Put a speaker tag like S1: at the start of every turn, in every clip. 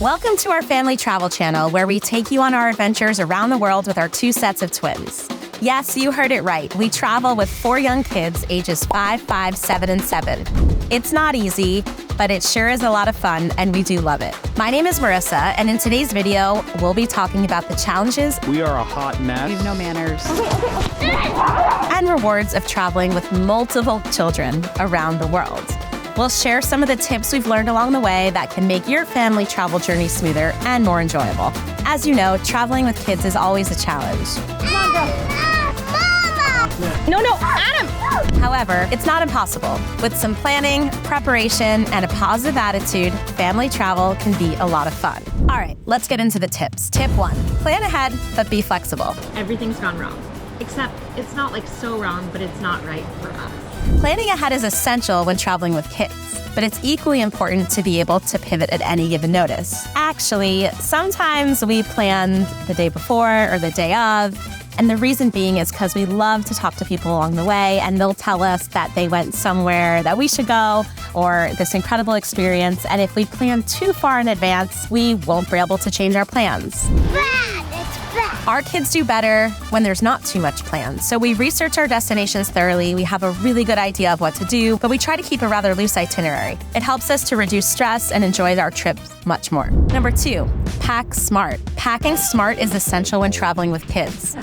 S1: Welcome to our family travel channel, where we take you on our adventures around the world with our two sets of twins. Yes, you heard it right. We travel with 4 young kids, ages 5, 5, 7, and 7. It's not easy, but it sure is a lot of fun, and we do love it. My name is Marissa, and in today's video, we'll be talking about the challenges
S2: We are a hot mess.
S3: You have no manners.
S1: and rewards of traveling with multiple children around the world. We'll share some of the tips we've learned along the way that can make your family travel journey smoother and more enjoyable. As you know, traveling with kids is always a challenge.
S3: No, Adam!
S1: However, it's not impossible. With some planning, preparation, and a positive attitude, family travel can be a lot of fun. All right, let's get into the tips. Tip 1, plan ahead, but be flexible.
S4: Everything's gone wrong. Except it's not like so wrong, but it's not right for us.
S1: Planning ahead is essential when traveling with kids, but it's equally important to be able to pivot at any given notice. Actually, sometimes we plan the day before or the day of, and the reason being is because we love to talk to people along the way, and they'll tell us that they went somewhere that we should go or this incredible experience, and if we plan too far in advance, we won't be able to change our plans. Our kids do better when there's not too much planned. So we research our destinations thoroughly, we have a really good idea of what to do, but we try to keep a rather loose itinerary. It helps us to reduce stress and enjoy our trips much more. Number 2, pack smart. Packing smart is essential when traveling with kids.
S4: Do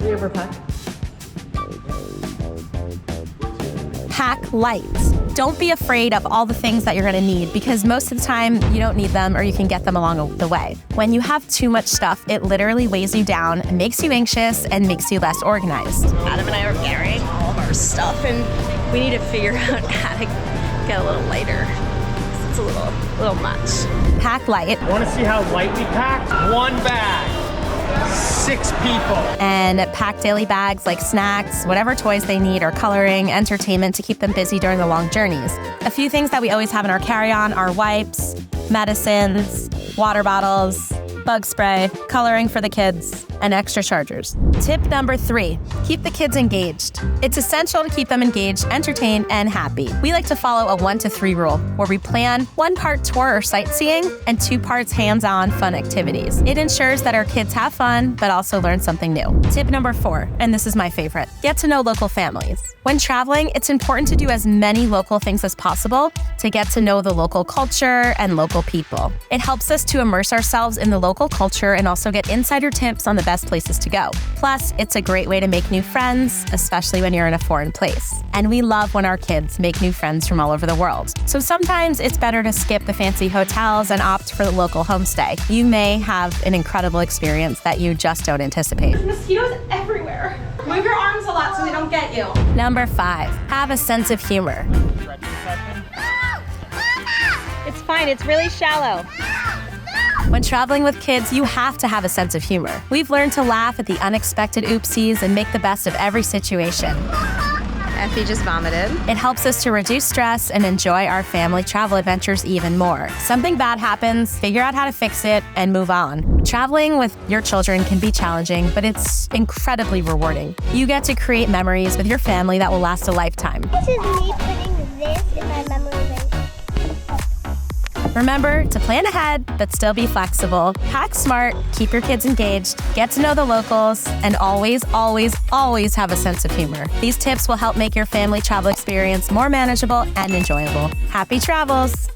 S4: we ever pack?
S1: Pack light. Don't be afraid of all the things that you're going to need, because most of the time you don't need them, or you can get them along the way. When you have too much stuff, it literally weighs you down, makes you anxious, and makes you less organized.
S3: Adam and I are carrying all of our stuff, and we need to figure out how to get a little lighter. It's a little much.
S1: Pack light.
S2: Want to see how light we packed? 1 bag. 6 people.
S1: And pack daily bags like snacks, whatever toys they need, or coloring, entertainment to keep them busy during the long journeys. A few things that we always have in our carry-on are wipes, medicines, water bottles, bug spray, coloring for the kids, and extra chargers. Tip number 3, keep the kids engaged. It's essential to keep them engaged, entertained, and happy. We like to follow a 1 to 3 rule, where we plan 1 part tour or sightseeing and 2 parts hands-on fun activities. It ensures that our kids have fun, but also learn something new. Tip number 4, and this is my favorite, get to know local families. When traveling, it's important to do as many local things as possible to get to know the local culture and local people. It helps us to immerse ourselves in the local culture and also get insider tips on the best places to go. Plus, it's a great way to make new friends, especially when you're in a foreign place. And we love when our kids make new friends from all over the world. So sometimes it's better to skip the fancy hotels and opt for the local homestay. You may have an incredible experience that you just don't anticipate.
S4: Mosquitoes everywhere. Move your arms a lot so they don't get you.
S1: Number 5, have a sense of humor.
S3: It's fine, it's really shallow.
S1: When traveling with kids, you have to have a sense of humor. We've learned to laugh at the unexpected oopsies and make the best of every situation.
S3: Effie just vomited.
S1: It helps us to reduce stress and enjoy our family travel adventures even more. Something bad happens, figure out how to fix it, and move on. Traveling with your children can be challenging, but it's incredibly rewarding. You get to create memories with your family that will last a lifetime.
S5: This is me putting this in my memory bank.
S1: Remember to plan ahead, but still be flexible. Pack smart, keep your kids engaged, get to know the locals, and always, always, always have a sense of humor. These tips will help make your family travel experience more manageable and enjoyable. Happy travels!